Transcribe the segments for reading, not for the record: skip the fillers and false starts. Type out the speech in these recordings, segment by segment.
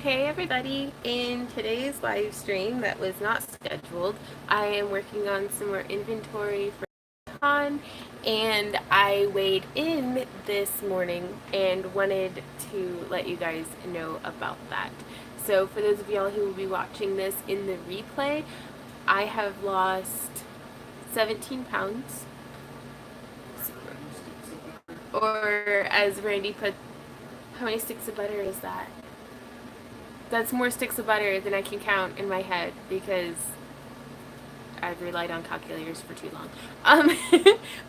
Hey everybody! In today's live stream that was not scheduled, I am working on some more inventory for con, and I weighed in this morning and wanted to let you guys know about that. So for those of y'all who will be watching this in the replay, I have lost 17 pounds, or as Randy put, how many sticks of butter is that? That's more sticks of butter than I can count in my head because I've relied on calculators for too long.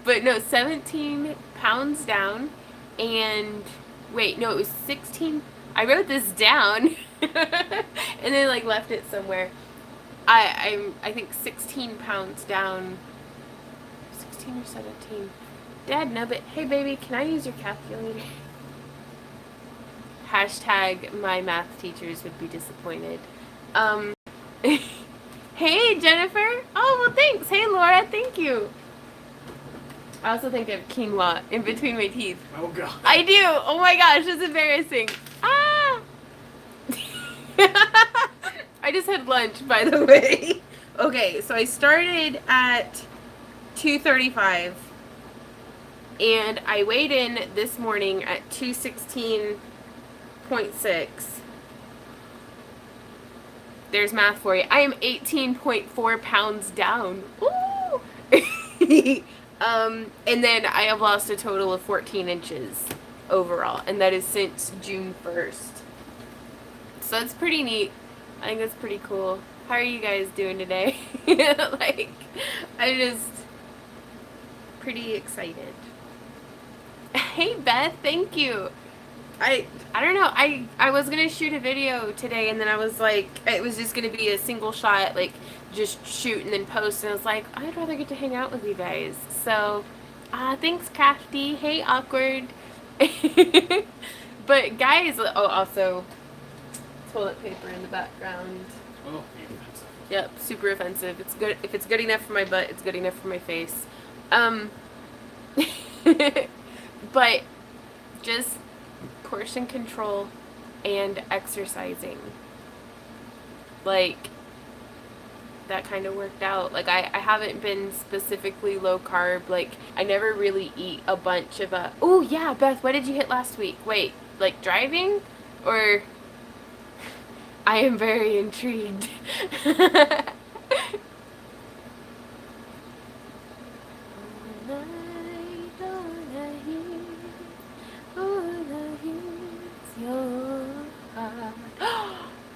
But no, 17 pounds down, and wait, no, it was 16. I wrote this down and then like left it somewhere. I think 16 pounds down. 16 or 17. Dad, no, but hey baby, can I use your calculator? Hashtag my math teachers would be disappointed. Hey Jennifer. Oh well, thanks. Hey Laura, thank you. I also think I have quinoa in between my teeth. Oh god. I do. Oh my gosh, that's embarrassing. Ah. I just had lunch, by the way. Okay, so I started at 2:35, and I weighed in this morning at 216.6. There's math for you. I am 18.4 pounds down. Woo! And then I have lost a total of 14 inches overall, and that is since June 1st. So that's pretty neat. I think that's pretty cool. How are you guys doing today? Like, I'm just pretty excited. Hey Beth, thank you. I don't know. I was gonna shoot a video today, and then I was like, it was just gonna be a single shot, like just shoot and then post. And I was like, I'd rather get to hang out with you guys. So, thanks, Crafty. Hey, awkward. But guys, oh, also toilet paper in the background. Oh, offensive. Yep, super offensive. It's good if it's good enough for my butt. It's good enough for my face. But just portion control and exercising, like that kind of worked out. Like I haven't been specifically low carb. Like I never really eat a bunch of oh yeah, Beth, what did you hit last week? Wait, like driving? Or I am very intrigued.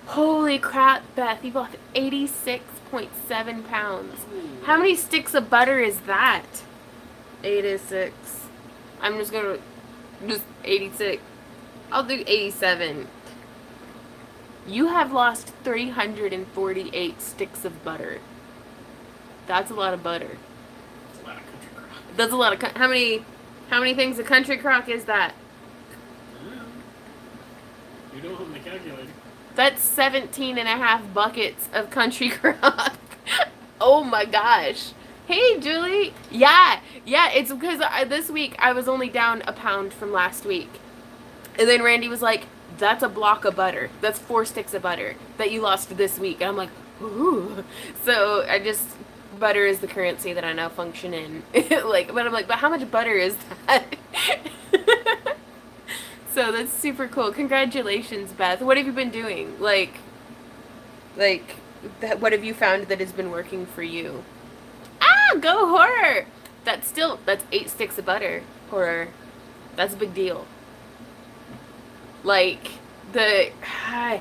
Holy crap, Beth, you've lost 86.7 pounds. How many sticks of butter is that? 86. I'm just gonna, just 86. I'll do 87. You have lost 348 sticks of butter. That's a lot of butter. That's a lot of country crock. That's a lot of, how many things a country crock is that? You don't have the calculator. That's 17 and a half buckets of country crock. Oh my gosh. Hey, Julie. Yeah, it's because this week I was only down a pound from last week. And then Randy was like, that's a block of butter. That's 4 sticks of butter that you lost this week. And I'm like, ooh. So butter is the currency that I now function in. Like, but I'm like, but how much butter is that? So that's super cool. Congratulations, Beth. What have you been doing? Like, what have you found that has been working for you? Ah, go horror! That's 8 sticks of butter. Horror. That's a big deal. Like, I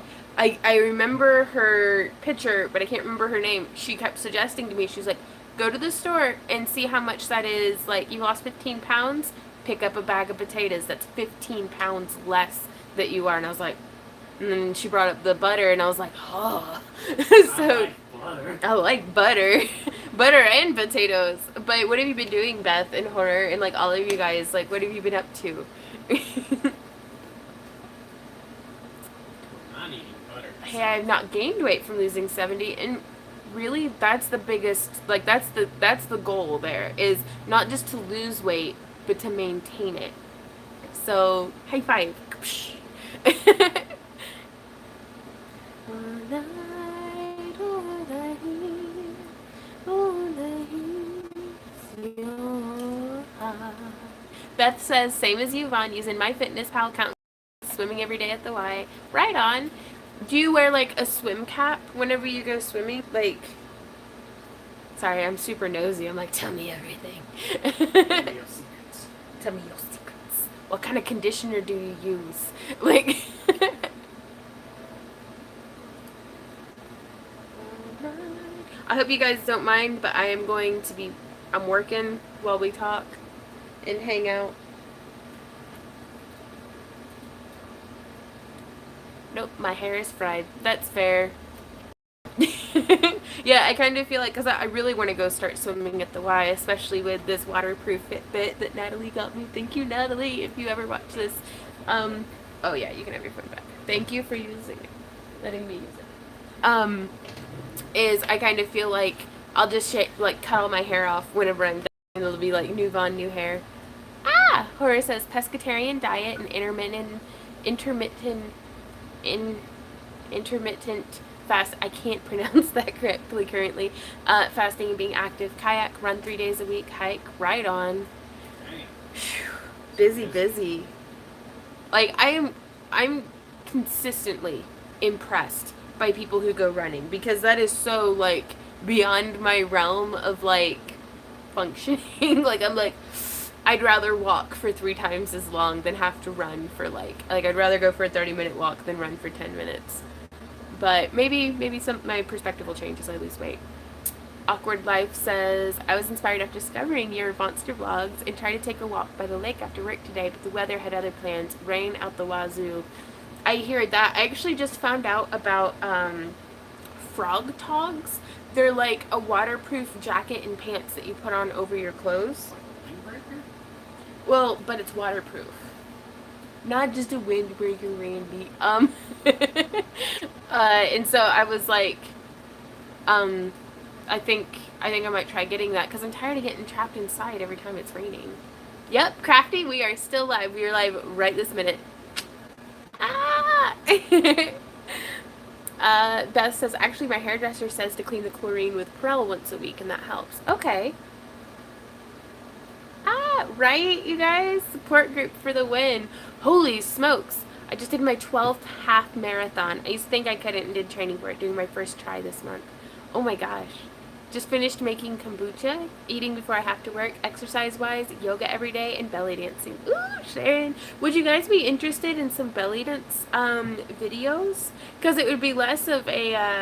remember her picture, but I can't remember her name. She kept suggesting to me, she's like, go to the store and see how much that is. Like, you lost 15 pounds? Pick up a bag of potatoes. That's 15 pounds less that you are. And I was like, and then she brought up the butter, and I was like, oh. So I like butter. Butter and potatoes. But what have you been doing, Beth and Horror, and like all of you guys? Like, what have you been up to? Not eating butter. Hey, I have not gained weight from losing 70, and really that's the biggest, like that's the goal there, is not just to lose weight, but to maintain it. So high five. says, same as you, Vaughn, using MyFitnessPal account, swimming every day at the Y. Right on. Do you wear like a swim cap whenever you go swimming? Like, sorry, I'm super nosy. I'm like, tell me everything. Your secrets. Tell me your secrets. What kind of conditioner do you use? Like, I hope you guys don't mind, but I am going to be, I'm working while we talk and hang out. Nope, my hair is fried. That's fair. Yeah, I kind of feel like, because I really want to go start swimming at the Y, especially with this waterproof Fitbit that Natalie got me. Thank you, Natalie, if you ever watch this. Oh yeah, you can have your phone back. Thank you for using it, letting me use it. Is I kind of feel like I'll just like cut all my hair off whenever I'm done, and it'll be like new Vaughn, new hair. Ah, Horace says pescatarian diet and intermittent fast. I can't pronounce that correctly currently. Fasting and being active. Kayak, run 3 days a week. Hike, right on. Dang. Busy. Like I'm consistently impressed by people who go running, because that is so like beyond my realm of like functioning. Like I'm like, I'd rather walk for 3 times as long than have to run for like I'd rather go for a 30-minute walk than run for 10 minutes. But maybe my perspective will change as I lose weight. Awkward Life says, I was inspired after discovering your monster vlogs and tried to take a walk by the lake after work today, but the weather had other plans. Rain out the wazoo. I hear that. I actually just found out about frog togs. They're like a waterproof jacket and pants that you put on over your clothes. Like a windbreaker? Well, but it's waterproof. Not just a windbreaker, Randy. And so I was like, I think I might try getting that, because I'm tired of getting trapped inside every time it's raining. Yep, Crafty, we are still live. We are live right this minute. Ah! Beth says, actually my hairdresser says to clean the chlorine with Perel once a week, and that helps. Okay. Ah, right, you guys? Support group for the win. Holy smokes. I just did my 12th half marathon. I used to think I couldn't and did training for it, doing my first try this month. Oh my gosh. Just finished making kombucha, eating before I have to work, exercise-wise, yoga every day, and belly dancing. Ooh, Sharon. Would you guys be interested in some belly dance videos? Because it would be less of a...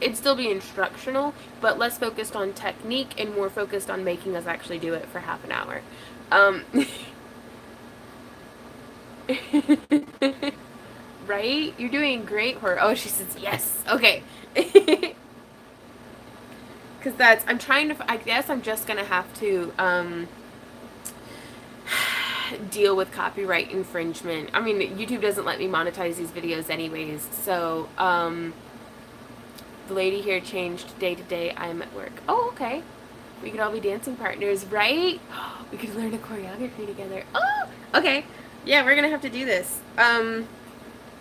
it'd still be instructional, but less focused on technique and more focused on making us actually do it for half an hour. Right? You're doing great, Horror. Oh, she says yes. Okay. Because I guess I'm just going to have to deal with copyright infringement. I mean, YouTube doesn't let me monetize these videos anyways, so, the lady here changed day to day. I'm at work. Oh, okay. We could all be dancing partners, right? We could learn a choreography together. Oh, okay. Yeah, we're gonna have to do this. Who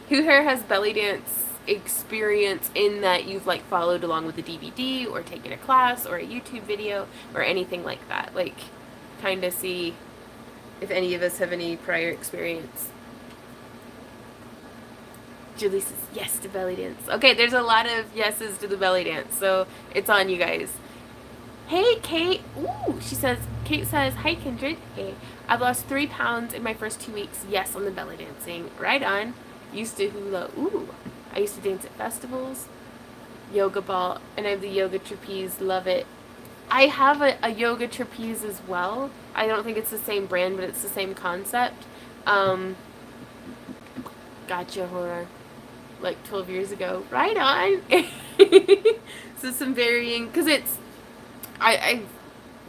here has belly dance experience in that you've like followed along with a DVD or taken a class or a YouTube video or anything like that? Like, kind of see if any of us have any prior experience. Julie says yes to belly dance. Okay, there's a lot of yeses to the belly dance, so it's on you guys. Hey, Kate. Ooh, Kate says, hi, Kindred. Hey, I've lost 3 pounds in my first 2 weeks. Yes, on the belly dancing. Right on. Used to hula. Ooh, I used to dance at festivals. Yoga ball, and I have the yoga trapeze. Love it. I have a yoga trapeze as well. I don't think it's the same brand, but it's the same concept. Gotcha, Horror. Like 12 years ago. Right on. So some varying, because I've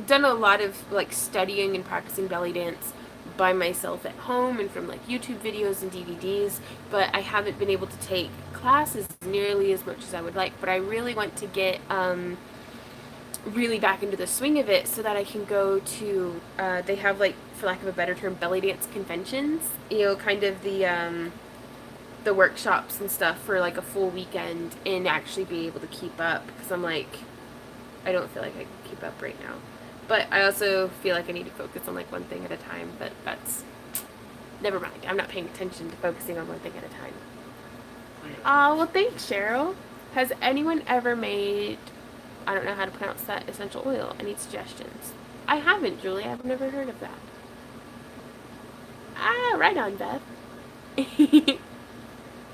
done a lot of like studying and practicing belly dance by myself at home and from like YouTube videos and DVDs, but I haven't been able to take classes nearly as much as I would like. But I really want to get really back into the swing of it so that I can go to they have, like, for lack of a better term, belly dance conventions, you know, kind of the workshops and stuff for like a full weekend, and actually be able to keep up, because I'm like, I don't feel like I can keep up right now. But I also feel like I need to focus on like one thing at a time, but that's, never mind. I'm not paying attention to focusing on one thing at a time. Well, thanks, Cheryl. Has anyone ever made, I don't know how to pronounce that, essential oil? Any suggestions? I haven't, Julie. I've never heard of that. Right on, Beth.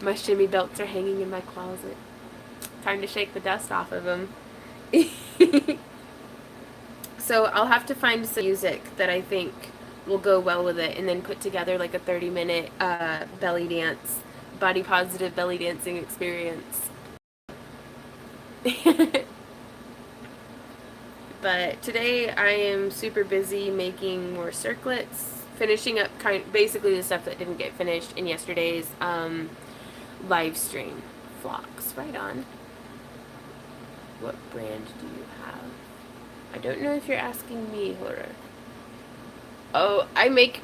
My shimmy belts are hanging in my closet. Time to shake the dust off of them. So I'll have to find some music that I think will go well with it and then put together like a 30-minute belly dance, body positive belly dancing experience. But today I am super busy making more circlets, finishing up basically the stuff that didn't get finished in yesterday's live stream. Flocks, right on. What brand do you have? I don't know if you're asking me, Horror. Oh, I make...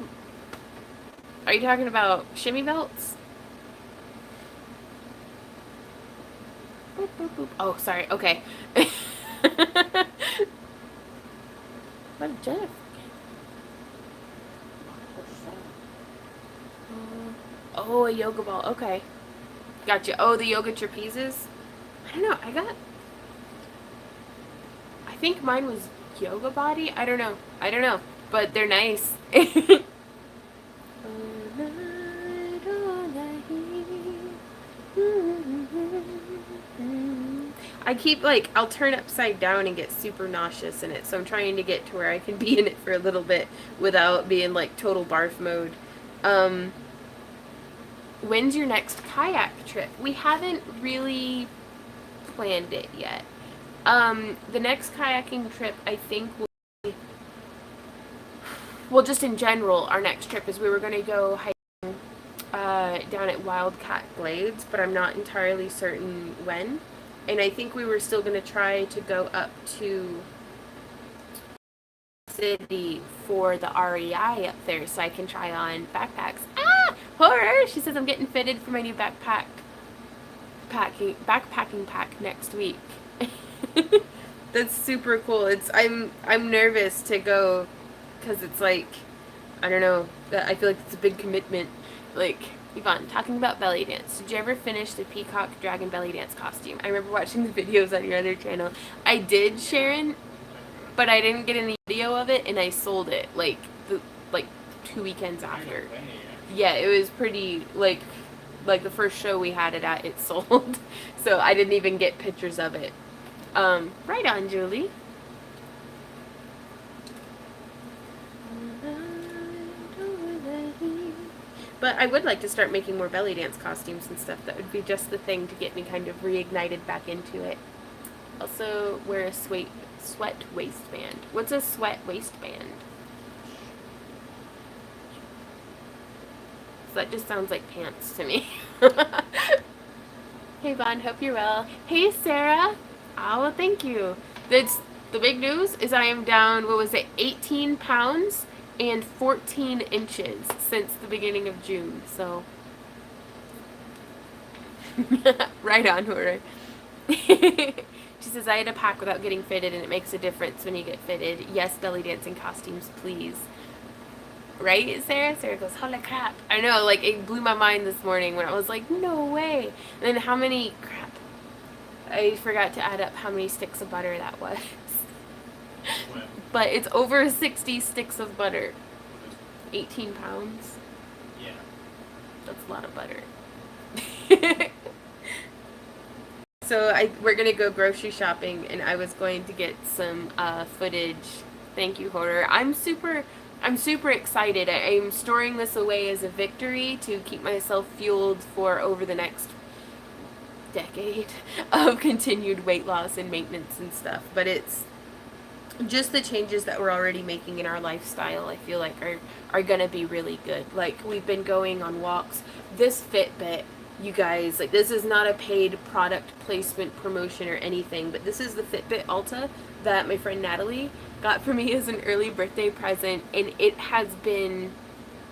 Are you talking about shimmy belts? Boop, boop, boop. Oh, sorry. Okay. What did Jennifer get? Oh, a yoga ball. Okay. Gotcha. Oh, the yoga trapezes? I don't know. I think mine was yoga body. I don't know. But they're nice. I keep like, I'll turn upside down and get super nauseous in it. So I'm trying to get to where I can be in it for a little bit without being like total barf mode. When's your next kayak trip? We haven't really planned it yet. The next kayaking trip I think will be, well, just in general, our next trip is we were going to go hiking down at Wildcat Glades, but I'm not entirely certain when. And I think we were still going to try to go up to city for the REI up there so I can try on backpacks. Horror! She says I'm getting fitted for my new backpacking pack next week. That's super cool. I'm nervous to go because it's like, I don't know, I feel like it's a big commitment. Like, Yvonne, talking about belly dance. Did you ever finish the peacock dragon belly dance costume? I remember watching the videos on your other channel. I did, Sharon, but I didn't get any video of it, and I sold it like 2 weekends after. Yeah, it was pretty like the first show we had it at, it sold. So I didn't even get pictures of it. Right on, Julie. But I would like to start making more belly dance costumes and stuff. That would be just the thing to get me kind of reignited back into it. Also, wear a sweat waistband. What's a sweat waistband? So that just sounds like pants to me. Hey, Vaughn, hope you're well. Hey, Sarah. Well, thank you. The big news is I am down, 18 pounds and 14 inches since the beginning of June, so. Right on, Horror. She says, I had to pack without getting fitted, and it makes a difference when you get fitted. Yes, belly dancing costumes, please. Right, Sarah? Sarah goes, holy crap. I know, like, it blew my mind this morning when I was like, no way. And then how many, crap, I forgot to add up how many sticks of butter that was. What? But it's over 60 sticks of butter. 18 pounds. Yeah. That's a lot of butter. So we're going to go grocery shopping, and I was going to get some footage. Thank you, Horror. I'm super excited. I'm storing this away as a victory to keep myself fueled for over the next decade of continued weight loss and maintenance and stuff. But it's just the changes that we're already making in our lifestyle, I feel like are gonna be really good. Like, we've been going on walks. This Fitbit, you guys, like, this is not a paid product placement promotion or anything, but this is the Fitbit Ulta that my friend Natalie got for me as an early birthday present, and it has been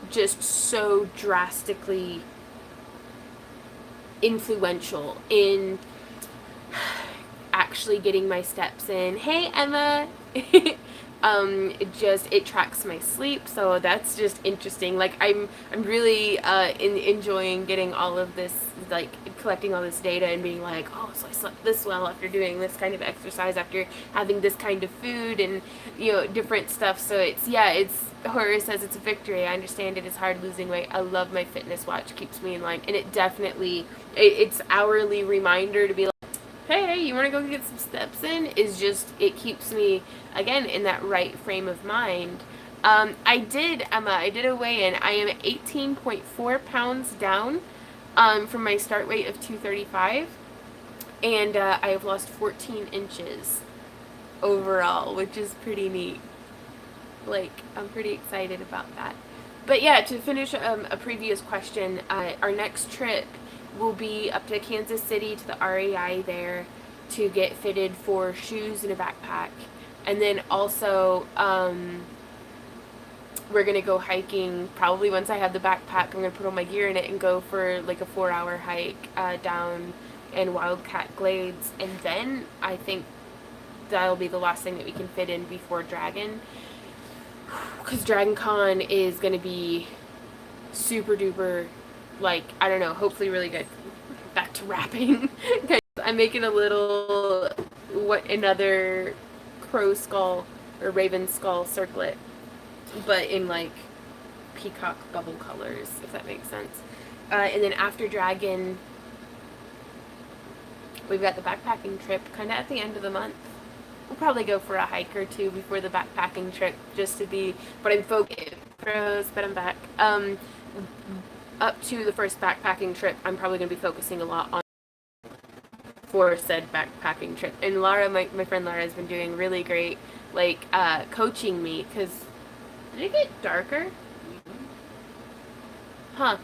just so drastically influential in actually getting my steps in. Hey, Emma. it tracks my sleep, so that's just interesting. Like I'm really enjoying getting all of this, like collecting all this data and being like, oh, so I slept this well after doing this kind of exercise, after having this kind of food, and different stuff. So it's Horror says it's a victory. I understand it is hard losing weight. I love my fitness watch, keeps me in line, and it definitely it's hourly reminder to be like, hey, you want to go get some steps in, is just, it keeps me, again, in that right frame of mind. I did, Emma, I did a weigh-in. I am 18.4 pounds down from my start weight of 235, and I have lost 14 inches overall, which is pretty neat. Like, I'm pretty excited about that. But yeah, to finish a previous question, our next trip will be up to Kansas City to the REI there to get fitted for shoes and a backpack. And then also, we're going to go hiking. Probably once I have the backpack, I'm going to put all my gear in it and go for like a 4-hour hike down in Wildcat Glades. And then I think that'll be the last thing that we can fit in before Dragon. Because Dragon Con is going to be super duper, like, I don't know, hopefully really good. Back to rapping. Guys, I'm making a little, another crow skull or raven skull circlet, but in like peacock bubble colors, if that makes sense. And then after Dragon, we've got the backpacking trip kind of at the end of the month. We'll probably go for a hike or two before the backpacking trip, just to be, but I'm focused, but I'm back. Up to the first backpacking trip, I'm probably going to be focusing a lot on for said backpacking trip. And Lara, my friend Lara, has been doing really great, like, coaching me, because, did it get darker? Huh.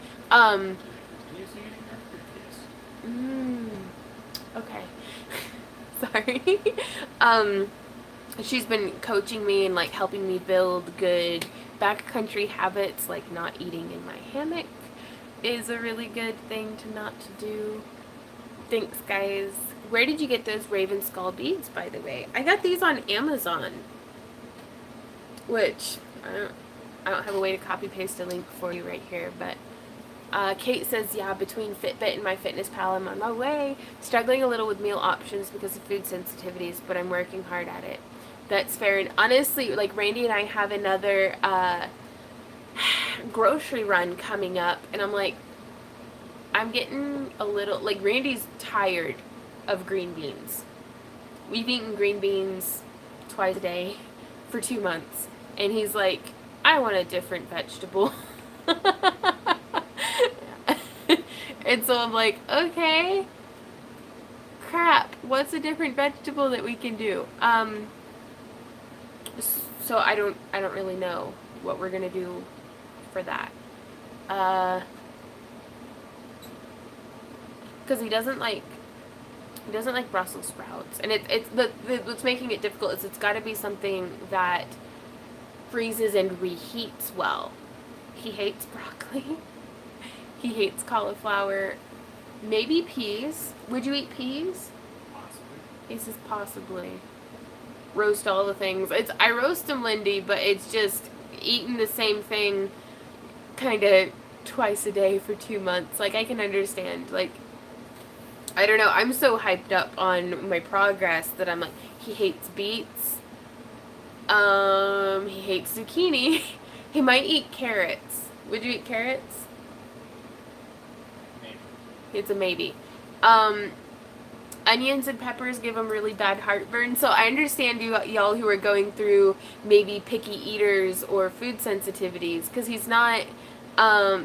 Okay. Sorry. She's been coaching me and like helping me build good backcountry habits, like not eating in my hammock is a really good thing to not to do. Thanks, guys. Where did you get those raven skull beads, by the way? I got these on Amazon, which I don't have a way to copy paste a link for you right here, but Kate says, yeah, between Fitbit and MyFitnessPal, I'm on my way. Struggling a little with meal options because of food sensitivities, but I'm working hard at it. That's fair. And honestly, like, Randy and I have another grocery run coming up, and I'm like, I'm getting a little, like, Randy's tired of green beans. We've eaten green beans twice a day for 2 months, and he's like, I want a different vegetable. And so I'm like, okay, crap, what's a different vegetable that we can do? So I don't really know what we're gonna do for that. Because he doesn't like Brussels sprouts, and it's what's making it difficult is it's got to be something that freezes and reheats well. He hates broccoli. He hates cauliflower. Maybe peas. Would you eat peas? Possibly. He says possibly. Roast all the things. I roast them, Lindy, but it's just eating the same thing kind of twice a day for 2 months. Like, I can understand. Like, I don't know. I'm so hyped up on my progress that I'm like, he hates beets. He hates zucchini. He might eat carrots. Would you eat carrots? Maybe. It's a maybe. Onions and peppers give him really bad heartburn. So I understand y'all who are going through maybe picky eaters or food sensitivities, because he's not,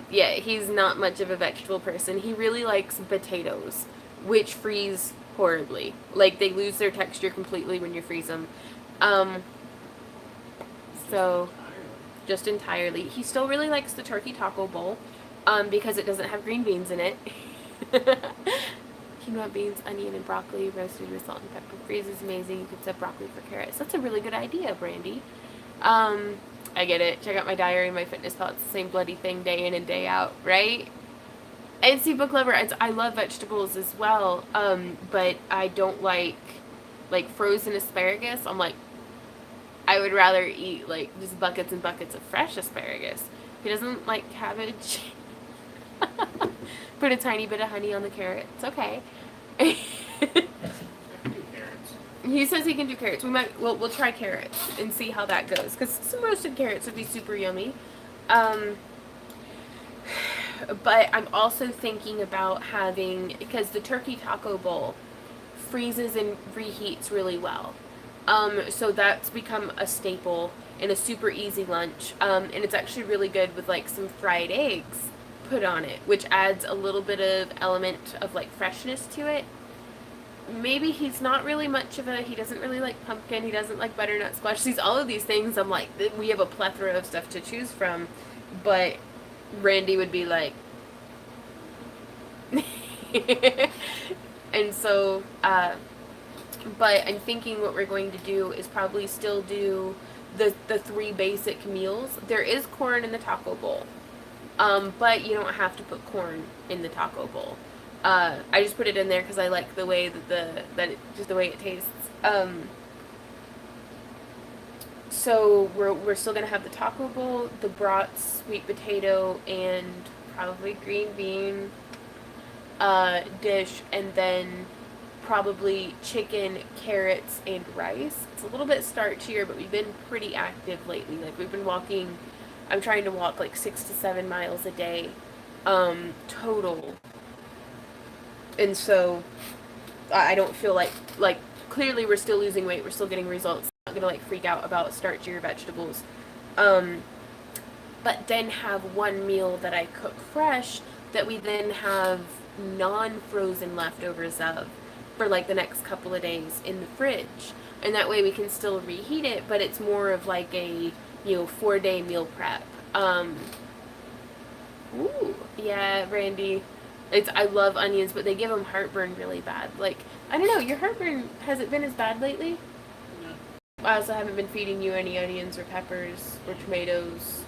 he's not much of a vegetable person. He really likes potatoes, which freeze horribly. Like, they lose their texture completely when you freeze them. So, just entirely. He still really likes the turkey taco bowl, because it doesn't have green beans in it. Quinoa beans, onion, and broccoli roasted with salt and pepper. Freeze is amazing. You could set broccoli for carrots. That's a really good idea, Brandy. I get it. Check out my diary, my fitness pal. It's the same bloody thing day in and day out, right? And see, book lover, I love vegetables as well, but I don't like frozen asparagus. I'm like, I would rather eat like just buckets and buckets of fresh asparagus. He doesn't like cabbage. Put a tiny bit of honey on the carrot. It's okay. I can do carrots. He says he can do carrots. We'll try carrots and see how that goes. Because some roasted carrots would be super yummy. But I'm also thinking about having, because the turkey taco bowl freezes and reheats really well. So that's become a staple and a super easy lunch. And it's actually really good with like some fried eggs put on it, which adds a little bit of element of like freshness to it. Maybe he's not really much of he doesn't really like pumpkin, he doesn't like butternut squash. All of these things, I'm like, we have a plethora of stuff to choose from, but Randy would be like, and so, but I'm thinking what we're going to do is probably still do the three basic meals. There is corn in the taco bowl, but you don't have to put corn in the taco bowl. I just put it in there because I like the way just the way it tastes. So we're still gonna have the taco bowl, the brats, sweet potato, and probably green bean dish, and then probably chicken, carrots, and rice. It's a little bit starchier, but we've been pretty active lately. Like we've been walking. I'm trying to walk like 6 to 7 miles a day, total. And so I don't feel like clearly we're still losing weight. We're still getting results. I'm not gonna like freak out about starchier vegetables. But then have one meal that I cook fresh that we then have non-frozen leftovers of for like the next couple of days in the fridge. And that way we can still reheat it, but it's more of like a, 4-day meal prep. Ooh, yeah, Randy. I love onions, but they give them heartburn really bad. Like, I don't know, your heartburn, has it been as bad lately? No. I also haven't been feeding you any onions or peppers or tomatoes.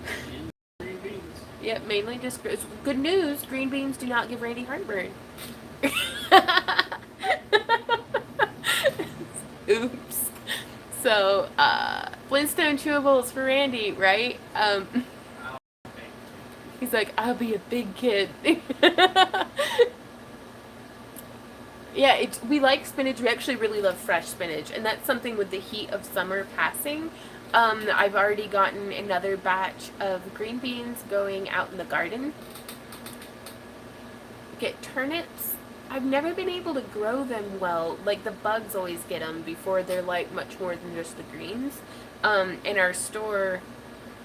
And green beans. Yep, mainly just good news. Green beans do not give Randy heartburn. Oops. So, Flintstone chewables for Randy, right? He's like, I'll be a big kid. Yeah, we like spinach. We actually really love fresh spinach, and that's something with the heat of summer passing. I've already gotten another batch of green beans going out in the garden. Get turnips. I've never been able to grow them well. Like, the bugs always get them before they're like much more than just the greens. In our store,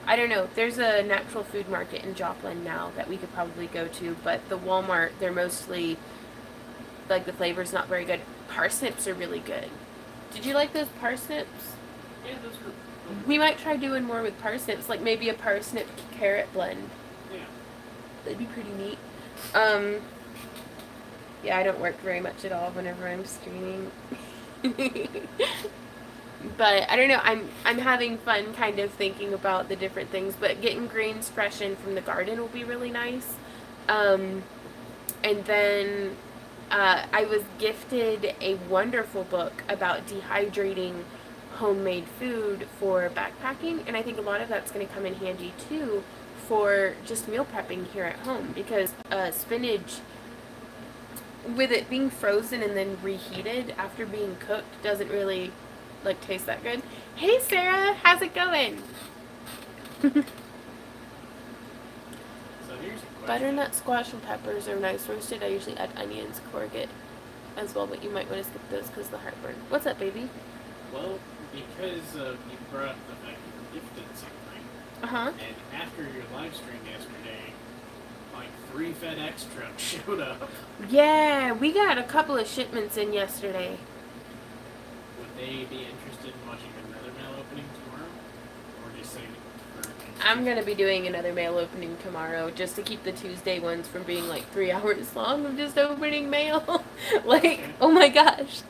I don't know, there's a natural food market in Joplin now that we could probably go to, but the Walmart, they're mostly, like, the flavor's not very good. Parsnips are really good. Did you like those parsnips? Yeah, those were. We might try doing more with parsnips, like maybe a parsnip carrot blend. Yeah. That'd be pretty neat. Yeah, I don't work very much at all whenever I'm streaming. But I don't know, I'm having fun kind of thinking about the different things, but getting greens fresh in from the garden will be really nice. And then I was gifted a wonderful book about dehydrating homemade food for backpacking, and I think a lot of that's going to come in handy too for just meal prepping here at home, because spinach, with it being frozen and then reheated after being cooked, doesn't really like taste that good. Hey Sarah, how's it going? So here's a question. Butternut squash and peppers are nice roasted. I usually add onions, courgette as well, but you might want to skip those because of the heartburn. What's up, baby? Well, because you brought up the fact you were gifted something, Uh-huh. and after your live stream yesterday, like 3 FedEx trucks showed up. Yeah, we got a couple of shipments in yesterday. Would they be interested in watching another mail opening tomorrow, or just saving it for? I'm gonna be doing another mail opening tomorrow just to keep the Tuesday ones from being like 3 hours long of just opening mail. Like, Okay. oh my gosh.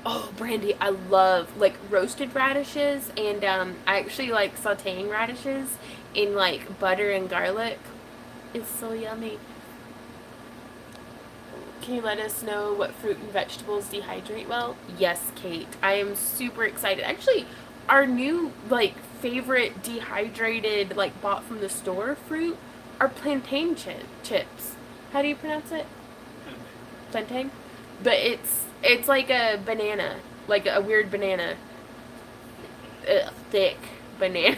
Oh, Brandy, I love like roasted radishes, and I actually like sauteing radishes in like butter and garlic. It's so yummy. Can you let us know what fruit and vegetables dehydrate well? Yes, Kate. I am super excited. Actually, our new, like, favorite dehydrated, like, bought from the store fruit are plantain chips. How do you pronounce it? Plantain? But it's like a banana, like a weird banana. Thick banana.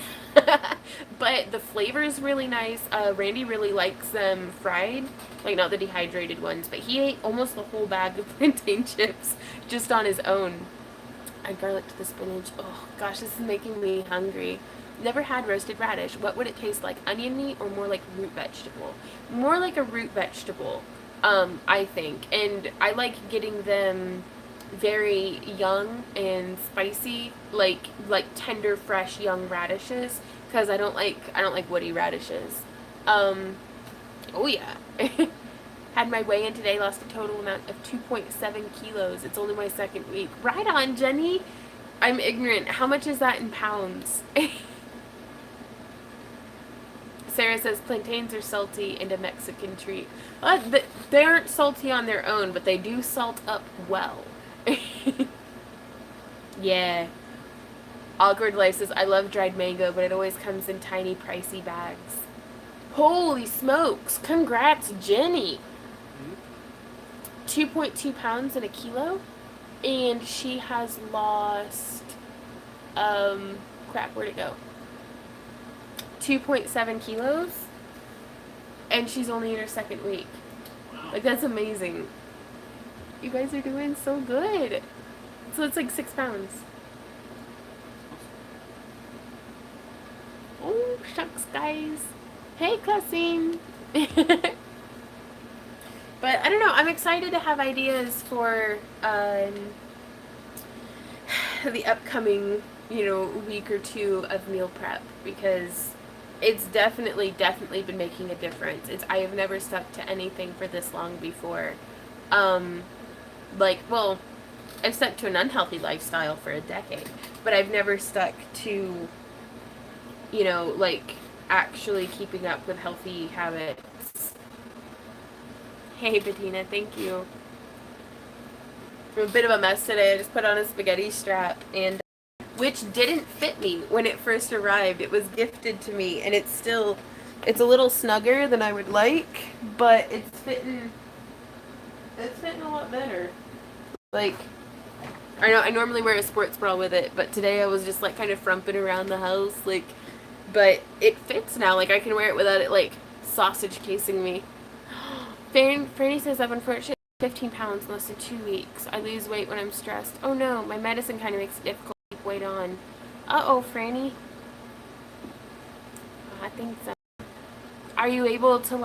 But the flavor is really nice. Randy really likes them fried, like not the dehydrated ones, but he ate almost the whole bag of plantain chips just on his own. Add garlic to the spinach. Oh gosh, this is making me hungry. Never had roasted radish. What would it taste like? Oniony or more like root vegetable? More like a root vegetable, I think. And I like getting them very young and spicy, like tender, fresh young radishes, because I don't like woody radishes. Um, oh yeah. Had my weigh in today, lost a total amount of 2.7 kilos. It's only my second week. Right on, Jenny. I'm ignorant. How much is that in pounds? Sarah says plantains are salty and a Mexican treat. They aren't salty on their own, but they do salt up well. Yeah. Awkward Life says, I love dried mango, but it always comes in tiny, pricey bags. Holy smokes. Congrats, Jenny. 2.2 pounds in a kilo. And she has lost, crap, where'd it go? 2.7 kilos. And she's only in her second week. Wow. Like, that's amazing. You guys are doing so good. So it's like 6 pounds. Oh, shucks, guys. Hey, Kasim. But I don't know. I'm excited to have ideas for the upcoming, week or two of meal prep, because it's definitely been making a difference. I have never stuck to anything for this long before. Well, I've stuck to an unhealthy lifestyle for a decade, but I've never stuck to, actually keeping up with healthy habits. Hey, Bettina, thank you. I'm a bit of a mess today. I just put on a spaghetti strap, and which didn't fit me when it first arrived. It was gifted to me, and it's a little snugger than I would like, but it's fitting a lot better. Like, I know I normally wear a sports bra with it, but today I was just like kind of frumping around the house, but it fits now. Like, I can wear it without it like sausage casing me. Franny says I've unfortunately 15 pounds in less than 2 weeks. I lose weight when I'm stressed. Oh no, my medicine kind of makes it difficult to keep weight on. Uh-oh, Franny. Oh, I think so. Are you able to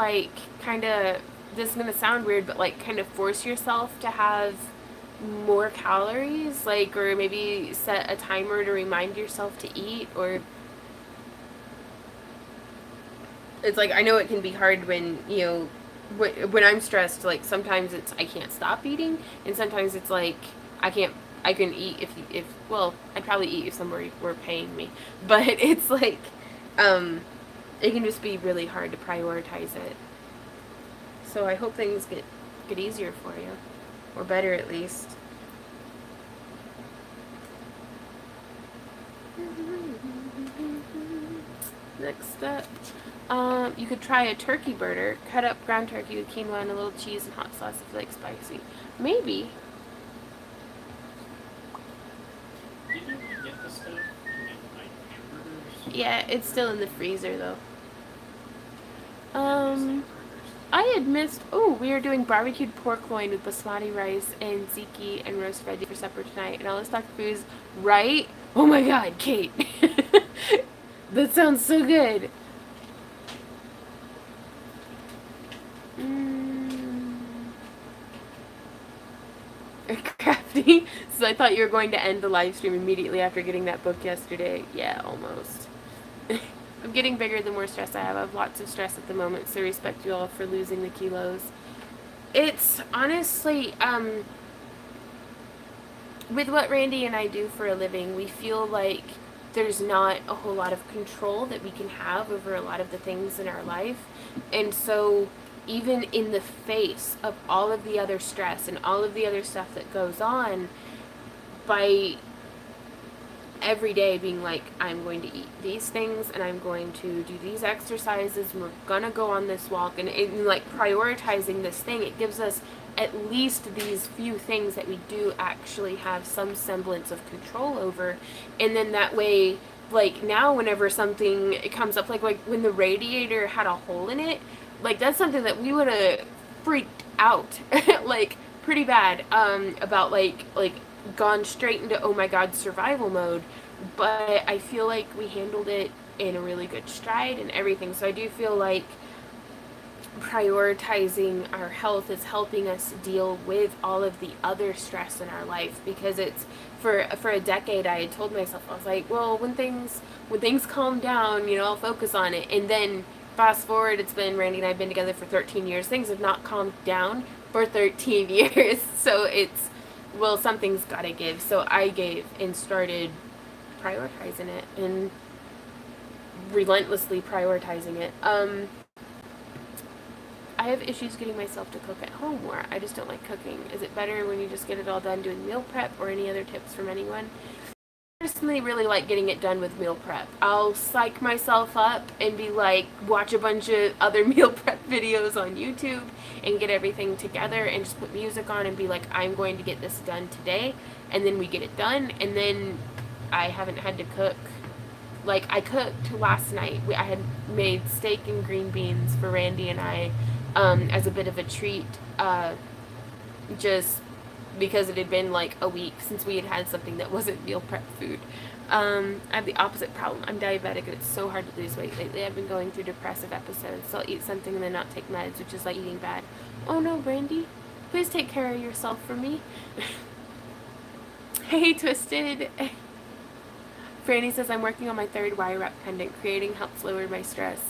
this is going to sound weird, but kind of force yourself to have more calories? Or maybe set a timer to remind yourself to eat? Or it's I know it can be hard when, when I'm stressed, sometimes it's I can't stop eating, and sometimes it's I can eat well, I'd probably eat if somebody were paying me, but it's it can just be really hard to prioritize it. So I hope things get easier for you, or better at least. Next up. You could try a turkey burger. Cut up ground turkey with quinoa and a little cheese and hot sauce if you like spicy. Maybe. Did you get the stuff and get hamburgers? Yeah, it's still in the freezer though. I had missed. Oh, we are doing barbecued pork loin with basmati rice and ziti and roast veggie for supper tonight, and all this Dr. Foods, right? Oh my God, Kate, that sounds so good. Crafty. So I thought you were going to end the live stream immediately after getting that book yesterday. Yeah, almost. I'm getting bigger the more stress I have. I have lots of stress at the moment, so respect you all for losing the kilos. It's honestly, with what Randy and I do for a living, we feel like there's not a whole lot of control that we can have over a lot of the things in our life. And so even in the face of all of the other stress and all of the other stuff that goes on, by every day being like, I'm going to eat these things and I'm going to do these exercises and we're gonna go on this walk, and like prioritizing this thing, it gives us at least these few things that we do actually have some semblance of control over. And then that way, like now whenever something comes up, like when the radiator had a hole in it, like that's something that we would have freaked out like pretty bad about like gone straight into oh my god survival mode. But I feel like we handled it in a really good stride and everything. So I do feel like prioritizing our health is helping us deal with all of the other stress in our life, because it's for a decade I had told myself, I was like, well, when things calm down, you know, I'll focus on it. And then fast forward, it's been, Randy and I have been together for 13 years. Things have not calmed down for 13 years. So it's, well, something's got to give. So I gave and started prioritizing it and relentlessly prioritizing it. I have issues getting myself to cook at home more. I just don't like cooking. Is it better when you just get it all done doing meal prep, or any other tips from anyone? I personally really like getting it done with meal prep. I'll psych myself up and be like, watch a bunch of other meal prep videos on YouTube and get everything together and just put music on and be like, I'm going to get this done today. And then we get it done, and then I haven't had to cook. Like, I cooked last night. I had made steak and green beans for Randy and I as a bit of a treat, just because it had been like a week since we had had something that wasn't meal prep food. I have the opposite problem. I'm diabetic and it's so hard to lose weight lately. I've been going through depressive episodes, so I'll eat something and then not take meds, which is like eating bad. Oh no, Brandy, please take care of yourself for me. Hey, Twisted. Franny says, I'm working on my third wire wrap pendant. Creating helps lower my stress.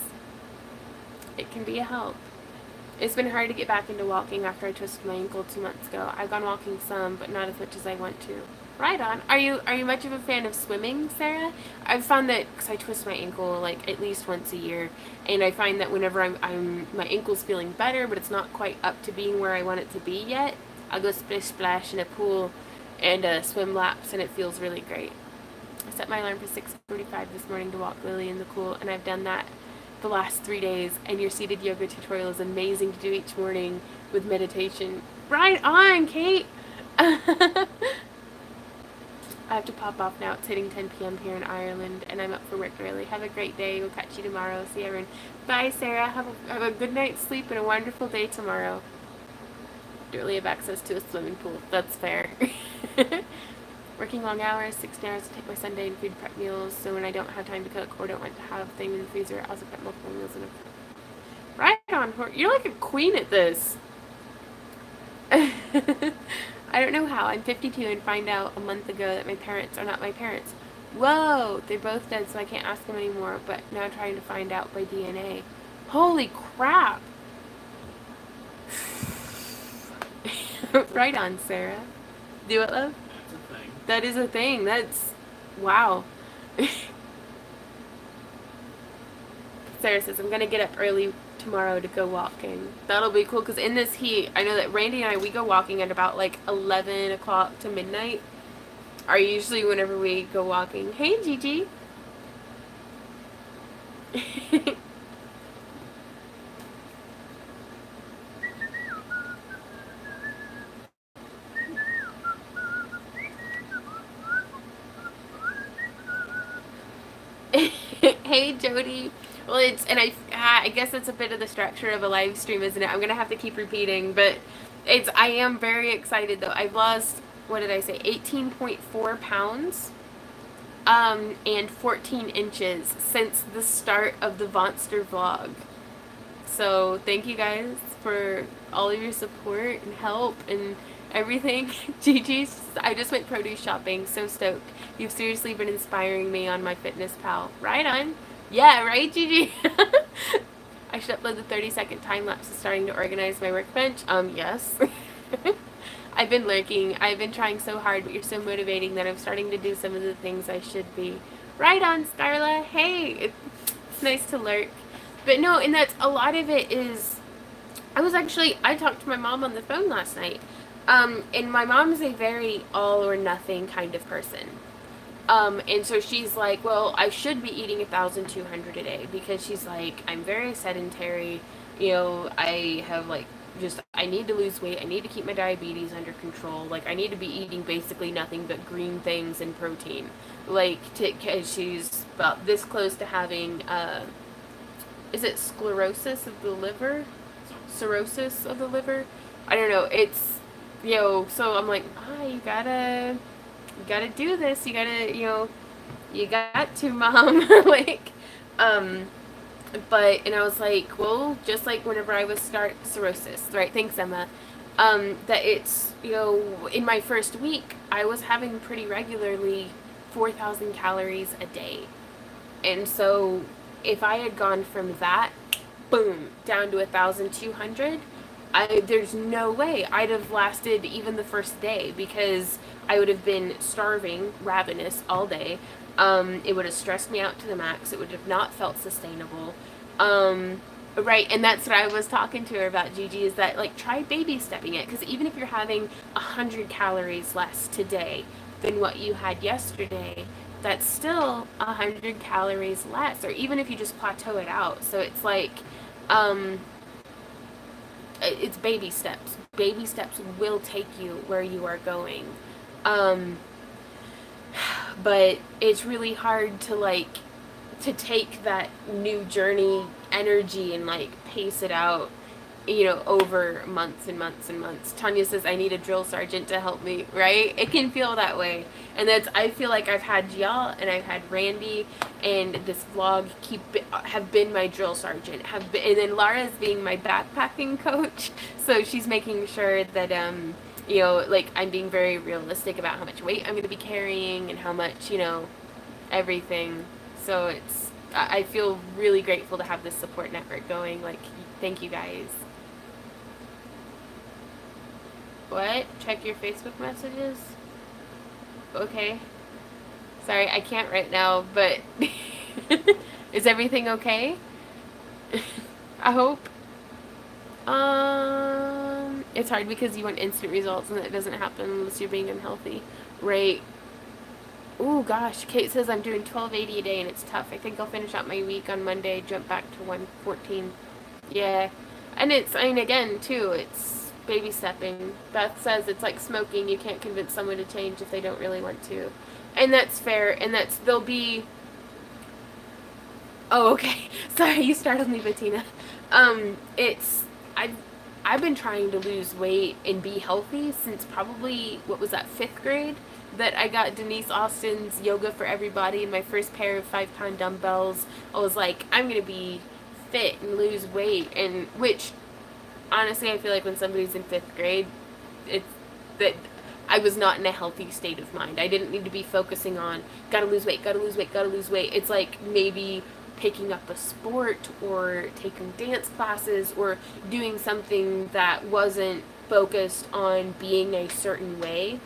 It can be a help. It's been hard to get back into walking after I twisted my ankle 2 months ago. I've gone walking some, but not as much as I want to. Right on. Are you much of a fan of swimming, Sarah? I've found that, because I twist my ankle like at least once a year, and I find that whenever I'm my ankle's feeling better, but it's not quite up to being where I want it to be yet, I'll go splish splash in a pool and swim laps, and it feels really great. I set my alarm for 6:45 this morning to walk Lily in the pool, and I've done that the last 3 days, and your seated yoga tutorial is amazing to do each morning with meditation. Right on, Kate! I have to pop off now. It's hitting 10 p.m. here in Ireland, and I'm up for work early. Have a great day. We'll catch you tomorrow. See everyone. Bye, Sarah. Have a good night's sleep and a wonderful day tomorrow. Don't really have access to a swimming pool. That's fair. Working long hours, 16 hours to take my Sunday and food prep meals, so when I don't have time to cook or don't want to have things in the freezer, I also prep multiple meals in a... Right on, you're like a queen at this. I don't know how. I'm 52 and find out a month ago that my parents are not my parents. Whoa, they're both dead, so I can't ask them anymore, but now trying to find out by DNA. Holy crap. Right on, Sarah. Do it, love? That is a thing. That's... wow. Sarah says, I'm going to get up early tomorrow to go walking. That'll be cool, because in this heat, I know that Randy and I, we go walking at about like 11 o'clock to midnight. Are usually whenever we go walking. Hey, Gigi. Hey, Jody. Well, it's, and I guess it's a bit of the structure of a live stream, isn't it? I'm gonna have to keep repeating, but I am very excited though. I've lost, what did I say, 18.4 pounds, and 14 inches since the start of the Vonster vlog. So thank you guys for all of your support and help and everything. Gigi, I just went produce shopping. So stoked. You've seriously been inspiring me on my fitness pal. Right on. Yeah, right, Gigi? I should upload the 30-second time lapse of starting to organize my workbench. Yes. I've been lurking. I've been trying so hard, but you're so motivating that I'm starting to do some of the things I should be. Right on, Starla. Hey, it's nice to lurk. But no, and that's, a lot of it is, I talked to my mom on the phone last night. And my mom's a very all or nothing kind of person. And so she's like, well, I should be eating 1,200 a day, because she's like, I'm very sedentary. I have like, just, I need to lose weight. I need to keep my diabetes under control. Like, I need to be eating basically nothing but green things and protein. Like, cause she's about this close to having, is it sclerosis of the liver? Cirrhosis of the liver? I don't know. It's, so I'm like, you gotta do this. You gotta, you got to, mom. Like, um, and I was like, well, just like whenever I was cirrhosis, right? Thanks, Emma. That it's, in my first week, I was having pretty regularly 4,000 calories a day. And so if I had gone from that, boom, down to 1,200, there's no way I'd have lasted even the first day, because I would have been starving, ravenous all day. It would have stressed me out to the max. It would have not felt sustainable. Right, and that's what I was talking to her about, Gigi, is that, like, try baby stepping it, because even if you're having 100 calories less today than what you had yesterday, that's still 100 calories less, or even if you just plateau it out. So it's like, um, it's baby steps. Baby steps will take you where you are going. Um, but it's really hard to, like, to take that new journey energy and, like, pace it out, over months and months and months. Tanya says, I need a drill sergeant to help me, right? It can feel that way. And I feel like I've had y'all and I've had Randy and this vlog have been my drill sergeant, and then Lara's being my backpacking coach. So she's making sure that, like, I'm being very realistic about how much weight I'm going to be carrying and how much, everything. So I feel really grateful to have this support network going. Like, thank you guys. What? Check your Facebook messages? Okay. Sorry, I can't right now, but is everything okay? I hope. It's hard because you want instant results, and that doesn't happen unless you're being unhealthy. Right. Ooh, gosh. Kate says I'm doing 1280 a day and it's tough. I think I'll finish out my week on Monday, jump back to 114. Yeah. And again, too, it's baby stepping. Beth says it's like smoking. You can't convince someone to change if they don't really want to. And that's fair. And they'll be... Oh, okay. Sorry, you startled me, Bettina. I've been trying to lose weight and be healthy since probably, what was that, 5th grade? That I got Denise Austin's Yoga for Everybody and my first pair of 5-pound dumbbells. I was like, I'm going to be fit and lose weight. And which, honestly, I feel like when somebody's in 5th grade, it's that I was not in a healthy state of mind. I didn't need to be focusing on, gotta lose weight, gotta lose weight, gotta lose weight. It's like maybe picking up a sport or taking dance classes or doing something that wasn't focused on being a certain way.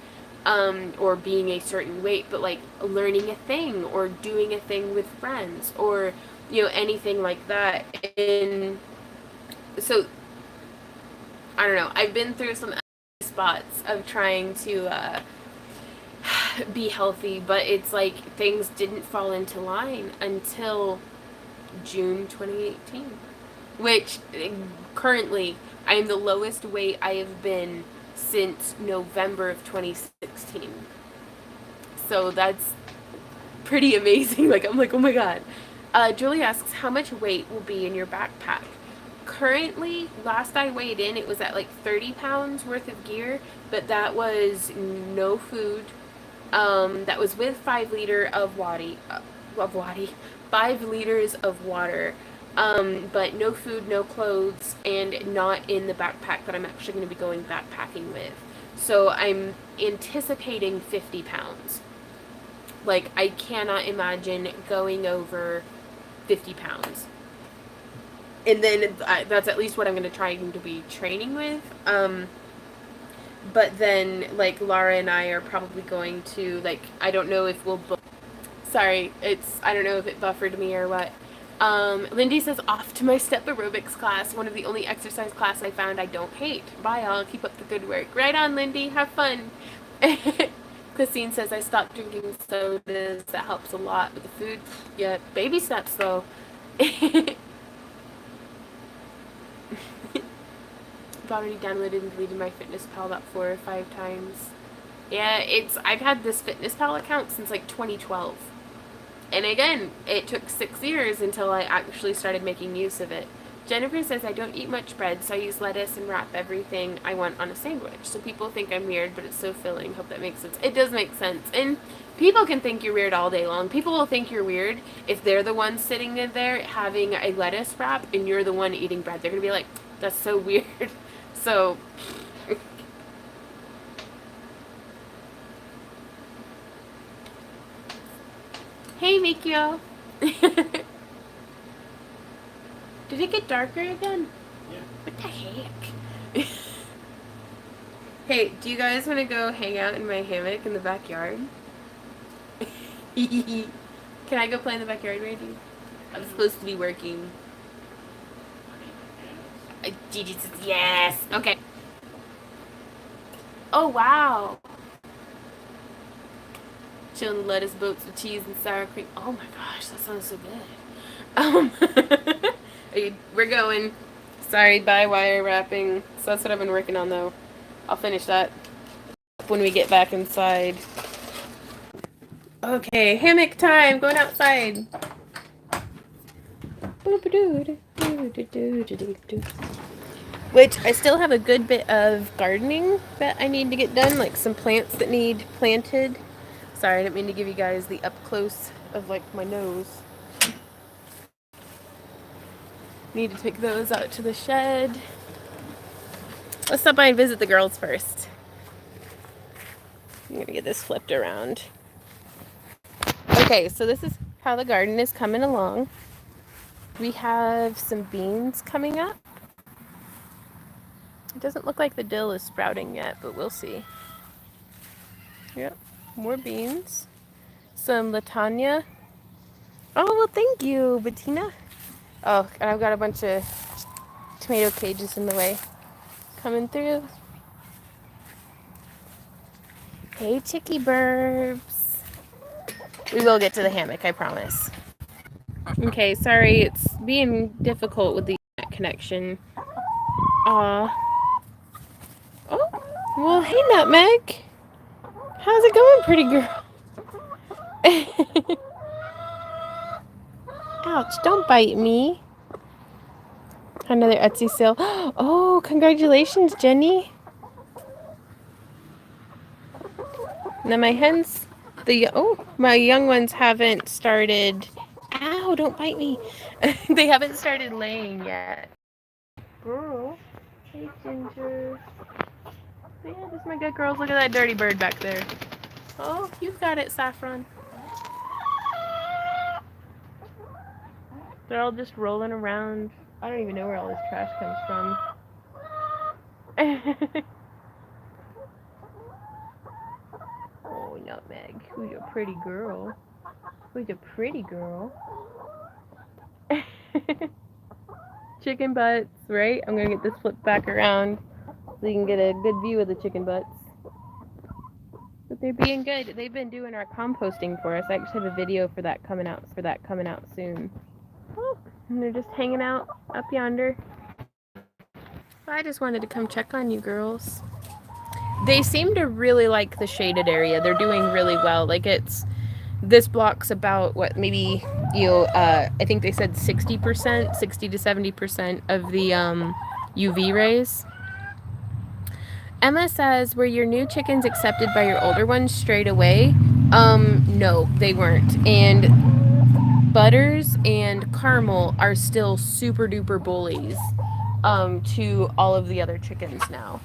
Or being a certain weight, but like learning a thing or doing a thing with friends or, anything like that. And so, I don't know, I've been through some spots of trying to be healthy, but it's like things didn't fall into line until June 2018, which currently I am the lowest weight I have been since November of 2016. So that's pretty amazing. Like, I'm like, oh my god. Julie asks, how much weight will be in your backpack? Currently, last I weighed in, it was at like 30 pounds worth of gear, but that was no food. That was with 5 liters of water. 5 liters of water. But no food, no clothes, and not in the backpack that I'm actually going to be going backpacking with. So I'm anticipating 50 pounds. Like, I cannot imagine going over 50 pounds. And then that's at least what I'm going to try to be training with. But then, like, Lara and I are probably going to, like, I don't know if we'll... Sorry, I don't know if it buffered me or what. Lindy says, off to my step aerobics class, one of the only exercise classes I found I don't hate. Bye all, keep up the good work. Right on, Lindy, have fun. Christine says I stopped drinking sodas. That helps a lot with the food. Yeah, baby steps though. I've already downloaded and deleted my FitnessPal about 4 or 5 times. Yeah, I've had this FitnessPal account since like 2012. And again, it took 6 years until I actually started making use of it. Jennifer says I don't eat much bread, so I use lettuce and wrap everything I want on a sandwich. So people think I'm weird, but it's so filling. Hope that makes sense. It does make sense. And people can think you're weird all day long. People will think you're weird if they're the one sitting in there having a lettuce wrap and you're the one eating bread. They're going to be like, that's so weird. So... Hey, Mikio. Did it get darker again? Yeah. What the heck? Hey, do you guys want to go hang out in my hammock in the backyard? Can I go play in the backyard, Randy? I'm supposed to be working. Gigi says yes. Okay. Oh, wow. Chilling lettuce boats with cheese and sour cream. Oh my gosh, that sounds so good. We're going. Sorry, by wire wrapping. So that's what I've been working on though. I'll finish that when we get back inside. Okay, hammock time. Going outside. Which I still have a good bit of gardening that I need to get done, like some plants that need planted. Sorry, I didn't mean to give you guys the up close of like my nose. Need to take those out to the shed. Let's stop by and visit the girls first. I'm gonna get this flipped around. Okay, so this is how the garden is coming along. We have some beans coming up. It doesn't look like the dill is sprouting yet, but we'll see. Yep, more beans. Some latanya. Oh, well, thank you, Bettina. Oh, and I've got a bunch of tomato cages in the way. Coming through. Hey, chickie burbs. We will get to the hammock, I promise. Okay, sorry, it's being difficult with the internet connection. Aw. Oh, well, hey, Nutmeg. How's it going, pretty girl? Ouch, don't bite me. Another Etsy sale. Oh, congratulations, Jenny. Now my hens, my young ones haven't started. Ow, don't bite me. They haven't started laying yet. Girl. Hey, Ginger. Yeah, this is my good girls. Look at that dirty bird back there. Oh, you've got it, Saffron. They're all just rolling around. I don't even know where all this trash comes from. Oh, Nutmeg. Who's your pretty girl? Who's your pretty girl? Chicken butts, right? I'm gonna get this flipped back around so you can get a good view of the chicken butts. But they're being good. They've been doing our composting for us. I actually have a video for that coming out soon. Oh, and they're just hanging out up yonder. I just wanted to come check on you girls. They seem to really like the shaded area. They're doing really well. Like this block's about what, maybe I think they said 60%, 60 to 70% of the UV rays. Emma says, were your new chickens accepted by your older ones straight away? No, they weren't. And Butters and Caramel are still super duper bullies to all of the other chickens now.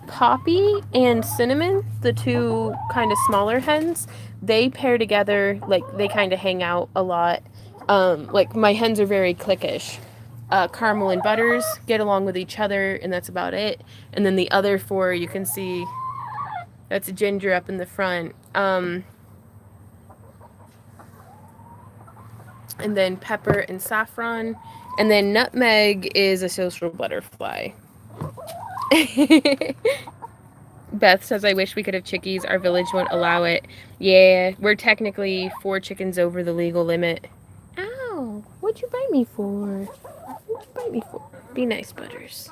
Poppy and Cinnamon, the two kind of smaller hens, they pair together, like they kind of hang out a lot. Like my hens are very cliquish. Caramel and Butters get along with each other, and that's about it. And then the other four, you can see, that's Ginger up in the front. And then Pepper and Saffron. And then Nutmeg is a social butterfly. Beth says, I wish we could have chickies. Our village won't allow it. Yeah, we're technically 4 chickens over the legal limit. Ow, what'd you bite me for? What'd you bite me for? Be nice, Butters.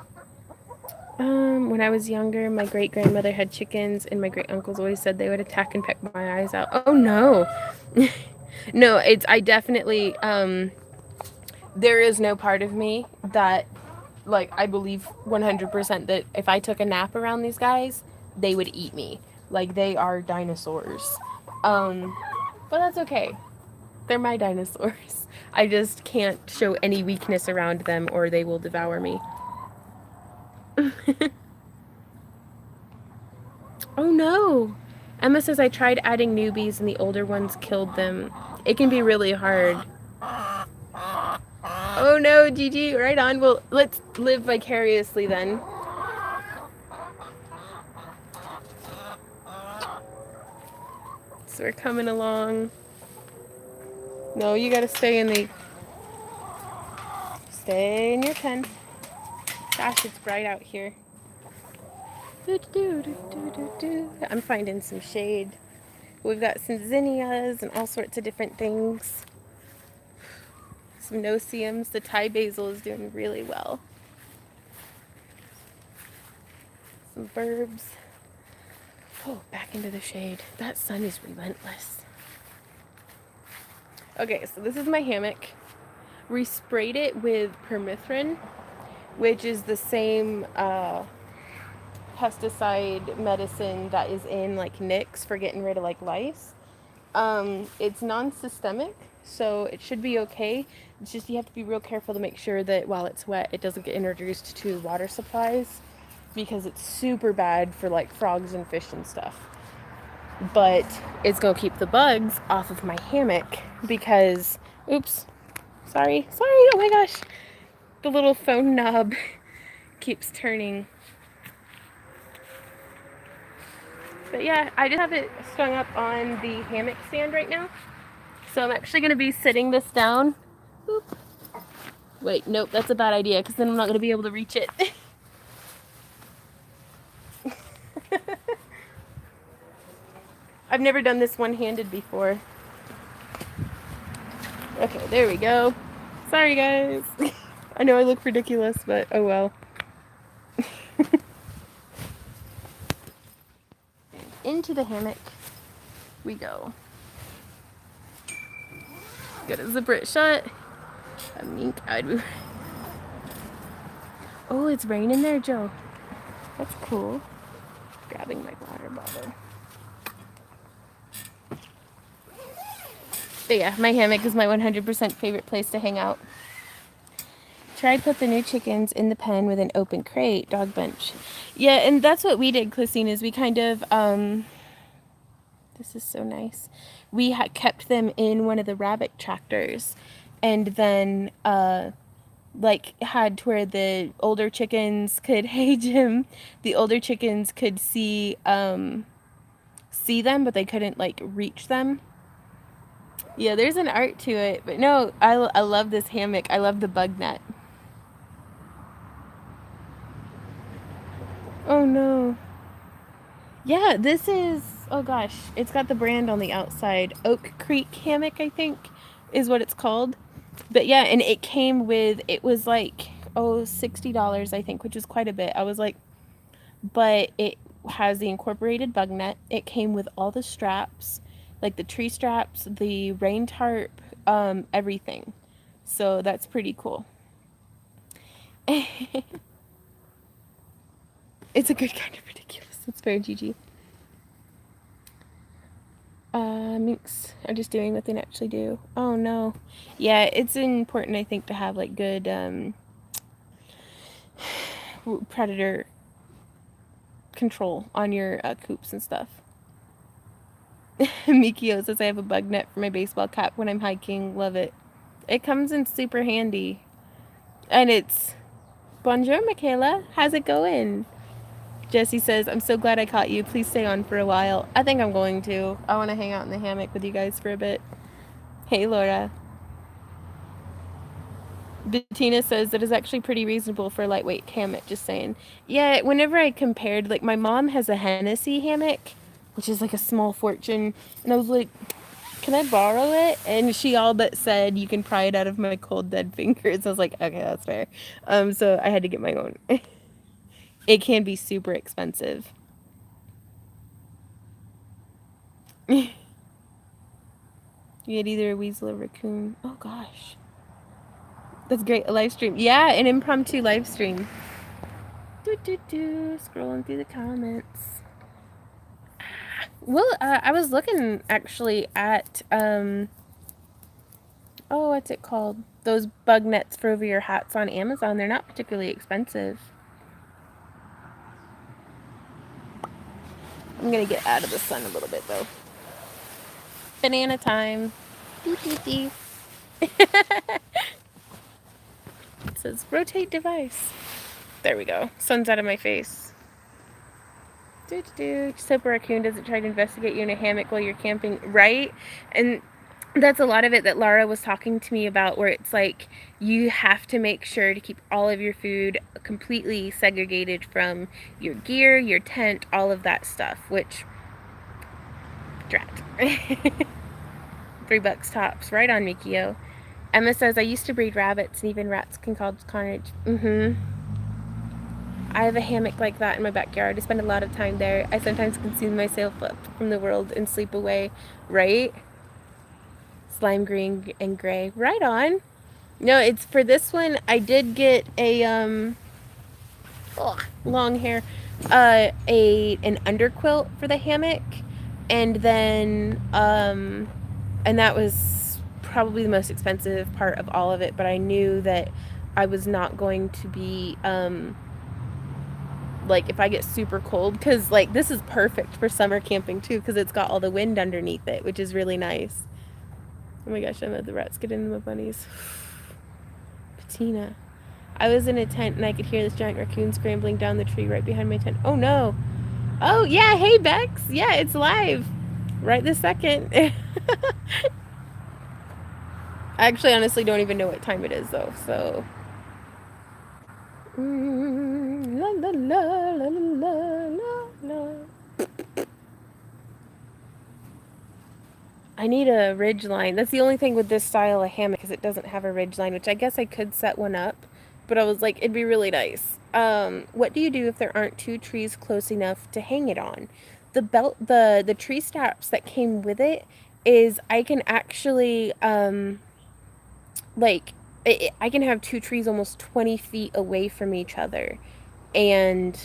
When I was younger, my great grandmother had chickens, and my great uncles always said they would attack and peck my eyes out. Oh no, no, I definitely there is no part of me that like I believe 100% that if I took a nap around these guys, they would eat me. Like they are dinosaurs. But that's okay. They're my dinosaurs. I just can't show any weakness around them or they will devour me. Oh no! Emma says I tried adding newbies and the older ones killed them. It can be really hard. Oh no, Gigi, right on. Well, let's live vicariously then. So we're coming along. No, you gotta stay in your pen. Gosh, it's bright out here. I'm finding some shade. We've got some zinnias and all sorts of different things. Some no-see-ums. The Thai basil is doing really well. Some burbs. Oh, back into the shade. That sun is relentless. Okay, so this is my hammock. We sprayed it with permethrin, which is the same pesticide medicine that is in like Nix for getting rid of like lice. It's non-systemic, so it should be okay. It's just you have to be real careful to make sure that while it's wet, it doesn't get introduced to water supplies because it's super bad for like frogs and fish and stuff. But it's gonna keep the bugs off of my hammock because, oops, sorry, oh my gosh, the little phone knob keeps turning. But yeah, I just have it strung up on the hammock stand right now. So I'm actually gonna be sitting this down. Oop. Wait, nope, that's a bad idea because then I'm not gonna be able to reach it. I've never done this one-handed before. Okay, there we go. Sorry, guys. I know I look ridiculous, but oh well. Into the hammock we go. Gotta zipper it shut. I mean, oh, it's raining there, Joe. That's cool. Grabbing my water bottle. But yeah, my hammock is my 100% favorite place to hang out. Tried put the new chickens in the pen with an open crate, dog bench. Yeah, and that's what we did, Christine, is we kind of, this is so nice. We kept them in one of the rabbit tractors and then, like had to where the older chickens could, hey Jim, the older chickens could see them, but they couldn't like reach them. Yeah, there's an art to it, but no, I love this hammock. I love the bug net. Oh no. Yeah, this is, oh gosh, it's got the brand on the outside. Oak Creek hammock, I think, is what it's called. But yeah, and it came with, it was like, oh, $60, I think, which is quite a bit. I was like, but it has the incorporated bug net. It came with all the straps, like the tree straps, the rain tarp, everything. So that's pretty cool. It's a good kind of ridiculous. It's very GG. Minks are just doing what they naturally do. Oh no. Yeah, it's important, I think, to have like good predator control on your coops and stuff. Mikio says I have a bug net for my baseball cap when I'm hiking. Love it. It comes in super handy. And it's bonjour, Michaela. How's it going? Jesse says, I'm so glad I caught you. Please stay on for a while. I think I'm going to. I want to hang out in the hammock with you guys for a bit. Hey, Laura. Bettina says that is actually pretty reasonable for a lightweight hammock, just saying. Yeah, whenever I compared, like, my mom has a Hennessy hammock, which is like a small fortune, and I was like, can I borrow it? And she all but said, you can pry it out of my cold dead fingers. I was like, okay, that's fair. So I had to get my own. It can be super expensive. You get either a weasel or raccoon. Oh gosh. That's great. A live stream. Yeah, an impromptu live stream. Scrolling through the comments. Well, I was looking actually at oh, what's it called? Those bug nets for over your hats on Amazon. They're not particularly expensive. I'm gonna get out of the sun a little bit though. Banana time. Beep beep beep. It says rotate device. There we go. Sun's out of my face. Just hope a raccoon doesn't try to investigate you in a hammock while you're camping, right? And that's a lot of it that Lara was talking to me about, where it's like you have to make sure to keep all of your food completely segregated from your gear, your tent, all of that stuff, which drat. $3 tops. Right on, Mikio. Emma says, I used to breed rabbits, and even rats can cause carnage. I have a hammock like that in my backyard. I spend a lot of time there. I sometimes consume myself up from the world and sleep away. Right? Slime green and gray. Right on. No, it's for this one. I did get a long hair, an underquilt for the hammock, and then and that was probably the most expensive part of all of it. But I knew that I was not going to be like if I get super cold, because like this is perfect for summer camping too, because it's got all the wind underneath it, which is really nice. Oh my gosh, I know the rats get into my bunnies. Patina. I was in a tent and I could hear this giant raccoon scrambling down the tree right behind my tent. Oh no. Oh yeah, hey Bex. Yeah, it's live. Right this second. I actually honestly don't even know what time it is though, so. La la la la la la la. I need a ridge line. That's the only thing with this style of hammock, is it doesn't have a ridge line, which I guess I could set one up, but I was like, it'd be really nice. What do you do if there aren't two trees close enough to hang it on? The tree straps that came with it is I can actually like I can have two trees almost 20 feet away from each other, and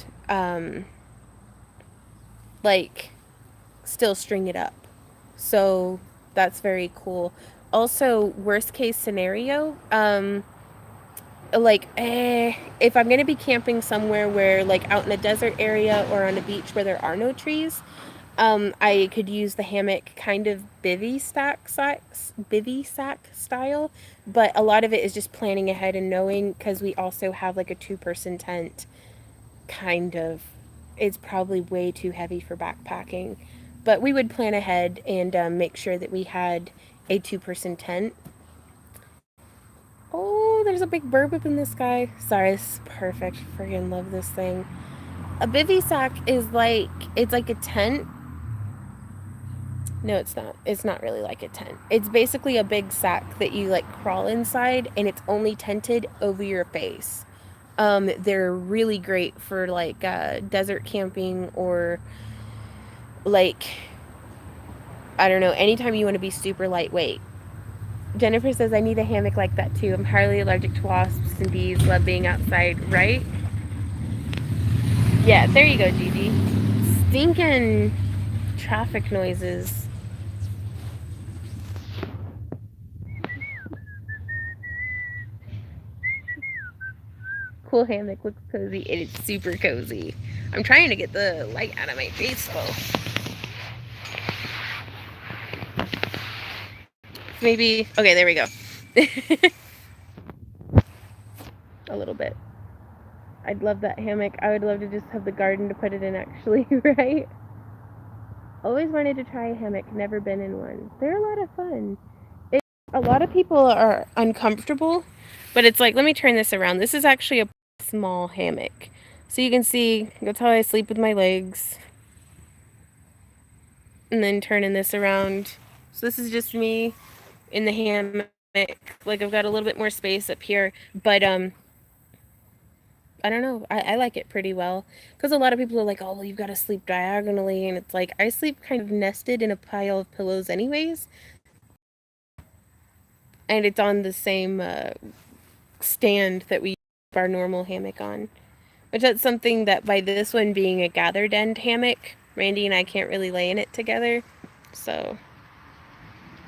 like still string it up. So that's very cool. Also, worst case scenario, if I'm gonna be camping somewhere where like out in a desert area or on a beach where there are no trees, I could use the hammock kind of bivy sack style, but a lot of it is just planning ahead and knowing, because we also have like a 2-person tent. Kind of, it's probably way too heavy for backpacking, but we would plan ahead and make sure that we had a 2-person tent. Oh, there's a big bird up in the sky. Sorry, it's perfect. Friggin' love this thing. A bivy sack is like, it's like a tent. No, it's not. It's not really like a tent. It's basically a big sack that you like crawl inside, and it's only tented over your face. They're really great for like desert camping, or like, I don't know, anytime you want to be super lightweight. Jennifer says, I need a hammock like that too. I'm highly allergic to wasps and bees. Love being outside, right? Yeah, there you go, Gigi. Stinking traffic noises. Cool hammock, looks cozy. It is super cozy. I'm trying to get the light out of my face though. Maybe, okay, there we go. A little bit. I'd love that hammock. I would love to just have the garden to put it in actually, right? Always wanted to try a hammock, never been in one. They're a lot of fun. A lot of people are uncomfortable But it's like, let me turn this around. This is actually a small hammock. So you can see, that's how I sleep with my legs. And then turning this around. So this is just me in the hammock. Like, I've got a little bit more space up here. But, I don't know. I like it pretty well. Because a lot of people are like, oh, well, you've got to sleep diagonally. And it's like, I sleep kind of nested in a pile of pillows anyways. And it's on the same stand that we use our normal hammock on. Which that's something that by this one being a gathered end hammock, Randy and I can't really lay in it together. So,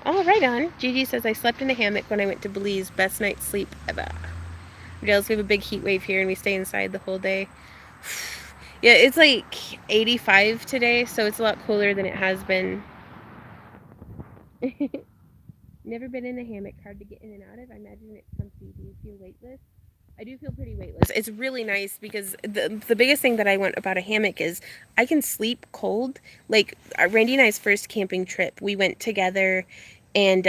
oh, right on. Gigi says, I slept in a hammock when I went to Belize. Best night's sleep ever. Jealous, we have a big heat wave here and we stay inside the whole day. Yeah, it's like 85 today, so it's a lot cooler than it has been. Never been in a hammock. Hard to get in and out of. I imagine it's comfy. Do you feel weightless? I do feel pretty weightless. It's really nice because the biggest thing that I want about a hammock is I can sleep cold. Like Randy and I's first camping trip, we went together and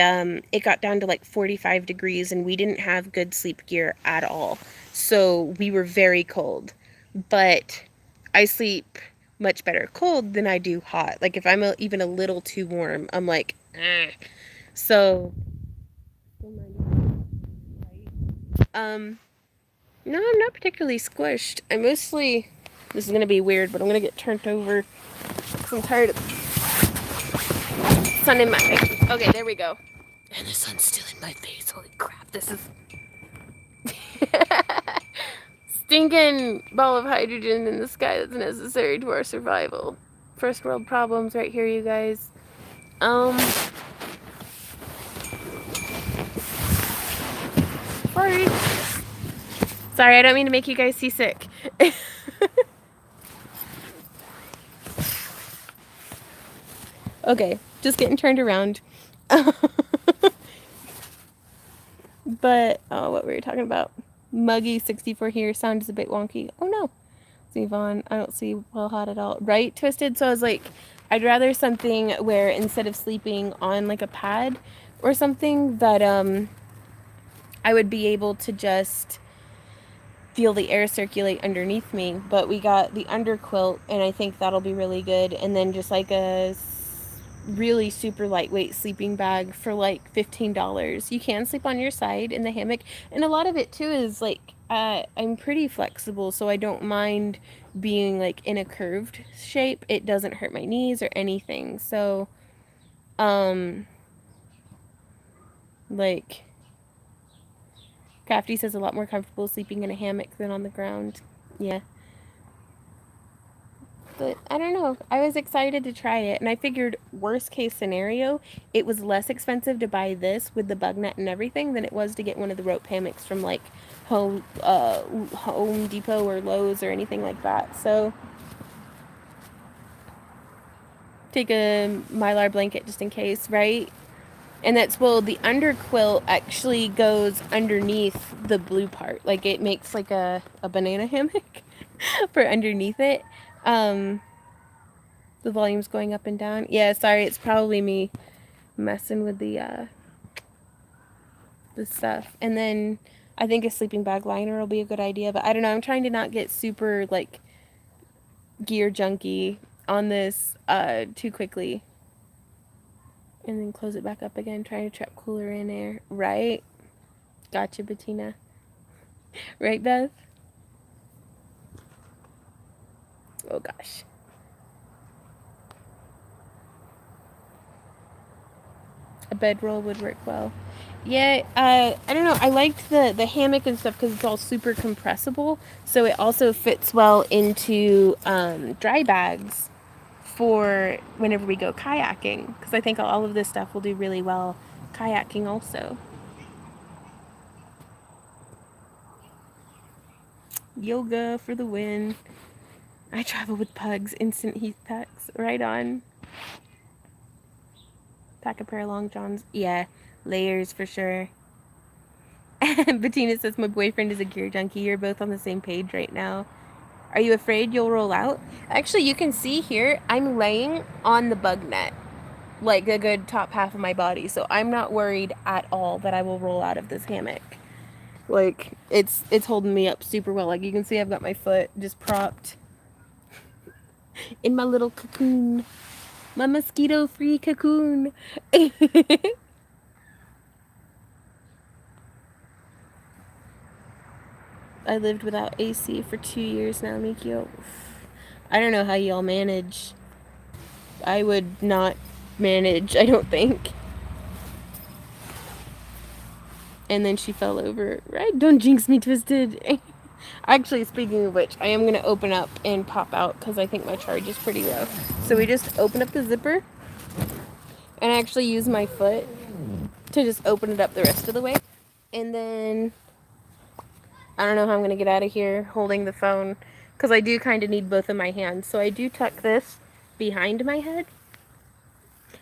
it got down to like 45 degrees and we didn't have good sleep gear at all. So we were very cold. But I sleep much better cold than I do hot. Like if I'm even a little too warm, I'm like, eh. So, no, I'm not particularly squished. I mostly, this is going to be weird, but I'm going to get turned over because I'm tired of the sun in my face. Okay, there we go. And the sun's still in my face. Holy crap, this is... Stinking ball of hydrogen in the sky that's necessary to our survival. First world problems right here, you guys. Sorry. Sorry, I don't mean to make you guys seasick. Okay, just getting turned around. But, oh, what were we talking about? Muggy64 here. Sound is a bit wonky. Oh, no. Yvonne, I don't see well hot at all. Right, Twisted? So I was like, I'd rather something where instead of sleeping on, like, a pad or something that, I would be able to just feel the air circulate underneath me. But we got the underquilt, and I think that'll be really good. And then just, like, a really super lightweight sleeping bag for like $15. You can sleep on your side in the hammock, and a lot of it too is like I'm pretty flexible, so I don't mind being like in a curved shape. It doesn't hurt my knees or anything. So like Crafty says a lot more comfortable sleeping in a hammock than on the ground. Yeah. But I don't know. I was excited to try it, and I figured worst case scenario, it was less expensive to buy this with the bug net and everything than it was to get one of the rope hammocks from like Home Depot or Lowe's or anything like that. So take a Mylar blanket just in case, right? And that's, well, the underquilt actually goes underneath the blue part. Like it makes like a banana hammock for underneath it. The volume's going up and down. Yeah, sorry, it's probably me messing with the stuff. And then I think a sleeping bag liner will be a good idea, but I don't know. I'm trying to not get super like gear junky on this too quickly. And then close it back up again, trying to trap cooler in air. Right? Gotcha, Bettina. Right, Beth? Oh gosh. A bedroll would work well. Yeah, I don't know. I liked the hammock and stuff because it's all super compressible. So it also fits well into dry bags for whenever we go kayaking. Because I think all of this stuff will do really well kayaking also. Yoga for the win. I travel with pugs. Instant heat packs. Right on. Pack a pair of long johns. Yeah, layers for sure. Bettina says, my boyfriend is a gear junkie. You're both on the same page right now. Are you afraid you'll roll out? Actually, you can see here, I'm laying on the bug net, like a good top half of my body. So I'm not worried at all that I will roll out of this hammock. Like, it's holding me up super well. Like, you can see I've got my foot just propped in my little cocoon. My mosquito-free cocoon. I lived without AC for 2 years now, Mikio. I don't know how y'all manage. I would not manage, I don't think. And then she fell over. Right? Don't jinx me, Twisted. Actually, speaking of which, I am going to open up and pop out because I think my charge is pretty low. So we just open up the zipper and I actually use my foot to just open it up the rest of the way. And then I don't know how I'm going to get out of here holding the phone because I do kind of need both of my hands. So I do tuck this behind my head.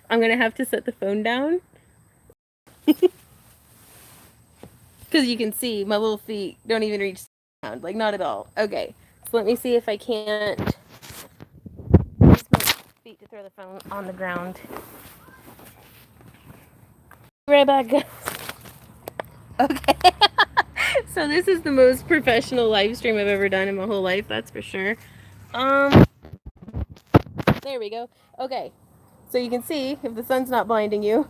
I'm going to have to set the phone down because you can see my little feet don't even reach the ground. Like, not at all. Okay, so let me see if I can't use my feet to throw the phone on the ground. Right back. Okay. So this is the most professional live stream I've ever done in my whole life, that's for sure. There we go. Okay. So you can see, if the sun's not blinding you,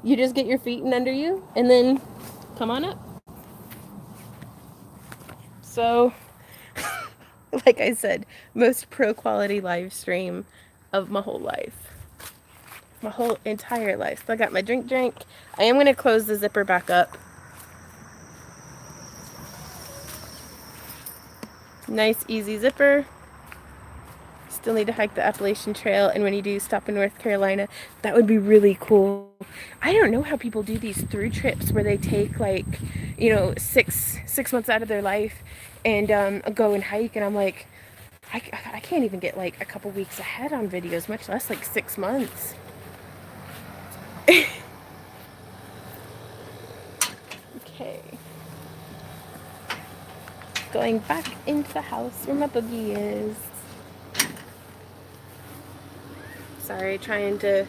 you just get your feet in under you, and then come on up. So, like I said, most pro quality live stream of my whole life. My whole entire life. So I got my drink. I am going to close the zipper back up. Nice, easy zipper. Still need to hike the Appalachian Trail, and when you do stop in North Carolina, that would be really cool. I don't know how people do these through trips where they take, like, you know, six months out of their life and go and hike, and I'm like, I can't even get like a couple weeks ahead on videos, much less like 6 months. Okay. Going back into the house where my boogie is. Sorry, trying to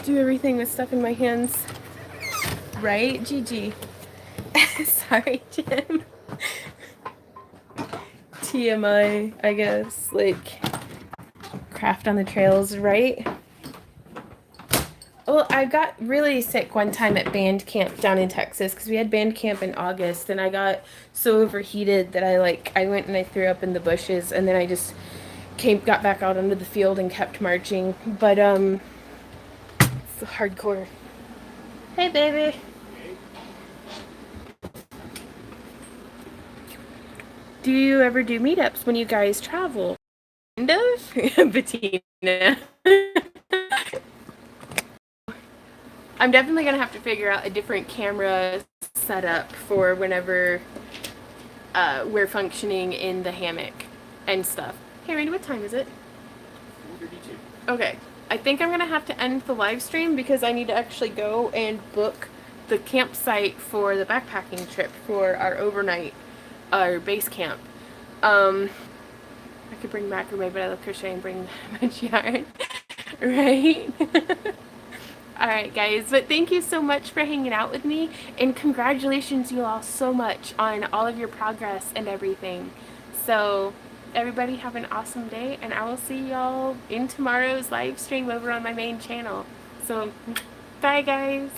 do everything with stuff in my hands. Right, Gigi? Sorry, Jim. TMI, I guess. Like, craft on the trails, right? Well, I got really sick one time at band camp down in Texas because we had band camp in August, and I got so overheated that I went and I threw up in the bushes, and then I just got back out onto the field and kept marching. But it's hardcore. Hey, baby. Do you ever do meetups when you guys travel? Kind of, Bettina. I'm definitely gonna have to figure out a different camera setup for whenever we're functioning in the hammock and stuff. Hey, Randy, what time is it? 4:32. Okay, I think I'm gonna have to end the live stream because I need to actually go and book the campsite for the backpacking trip for our overnight, our base camp. I could bring macrame, but I love crochet and bring my yarn, right? Alright guys, but thank you so much for hanging out with me, and congratulations you all so much on all of your progress and everything. So everybody have an awesome day, and I will see y'all in tomorrow's live stream over on my main channel. So bye guys.